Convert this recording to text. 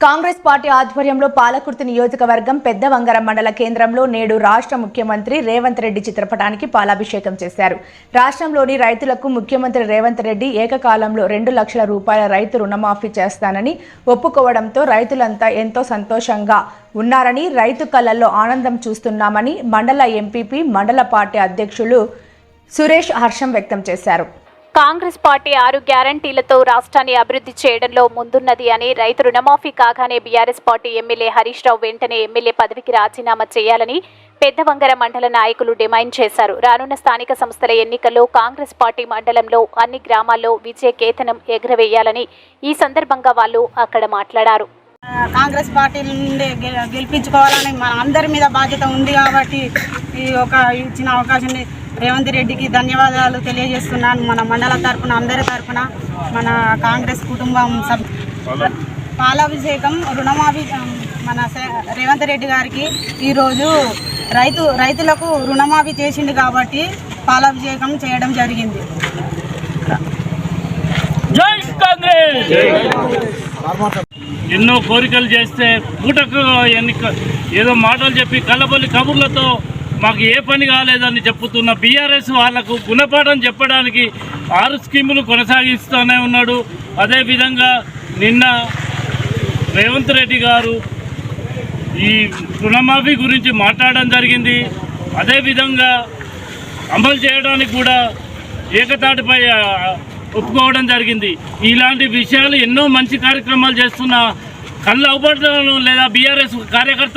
Congress party ఆధ్వర్యంలో పాలకుర్తి నియోజకవర్గం పెద్దవంగరం మండల కేంద్రంలో నేడు రాష్ట్ర ముఖ్యమంత్రి రేవంత్ రెడ్డి చిత్రపటానికి పాలాభిషేకం చేశారు. రాష్ట్రంలోని రైతులకు ముఖ్యమంత్రి రేవంత్ రెడ్డి ఏకకాలంలో 2 లక్షల రూపాయల రైతు రుణమాఫీ చేస్తానని ఒప్పుకోవడంతో రైతులంతా ఎంతో సంతోషంగా ఉన్నారని, రైతు కళ్ళల్లో ఆనందం చూస్తున్నామని మండల ఎంపీపీ మండల పార్టీ అధ్యక్షులు సురేష్ హర్షం వ్యక్తం చేశారు. కాంగ్రెస్ పార్టీ 6 గ్యారంటీలతో రాష్ట్రాన్ని అభివృద్ధి చేయడంలో ముందున్నది అని, రైతు రుణమాఫీ కాగానే BRS party MLA Harish Rao వెంటనే ఎమ్మెల్యే పదవికి రాజీనామా చేయాలని పెద్దవంగర మండల నాయకులు డిమాండ్ చేశారు. రానున్న స్థానిక సంస్థల ఎన్నికల్లో కాంగ్రెస్ పార్టీ మండలంలో అన్ని గ్రామాల్లో విజయ కేతనం ఎగురవేయాలని ఈ సందర్భంగా వాళ్ళు అక్కడ మాట్లాడారు. కాంగ్రెస్ పార్టీ నుండి గెలిపించుకోవాలని మన అందరి మీద బాధ్యత ఉంది కాబట్టి ఇచ్చిన అవకాశాన్ని రేవంత్ రెడ్డికి ధన్యవాదాలు తెలియజేస్తున్నాను. మన మండల తరఫున, అందరి తరఫున, మన కాంగ్రెస్ కుటుంబం పాలాభిషేకం రుణమాఫీ మన రేవంత్ రెడ్డి గారికి ఈరోజు రైతులకు రుణమాఫీ చేసిండు కాబట్టి పాలాభిషేకం చేయడం జరిగింది. జై కాంగ్రెస్. ఎన్నో కోరికలు చేస్తే పూటకు ఏదో మాటలు చెప్పి కళ్ళబొల్లి కబుర్లతో మాకు ఏ పని కాలేదని చెప్పుతున్న బీఆర్ఎస్ వాళ్లకు గుణపాఠం చెప్పడానికి 6 స్కీములు కొనసాగిస్తూనే ఉన్నాడు. అదేవిధంగా నిన్న రేవంత్ రెడ్డి గారు ఈ రుణమాఫీ గురించి మాట్లాడడం జరిగింది. అదేవిధంగా అమలు చేయడానికి కూడా ఏకతాటిపై ఒప్పుకోవడం జరిగింది. ఇలాంటి విషయాలు ఎన్నో మంచి కార్యక్రమాలు చేస్తున్న కళ్ళ అవబడ్డలను లేదా బీఆర్ఎస్ కార్యకర్తలు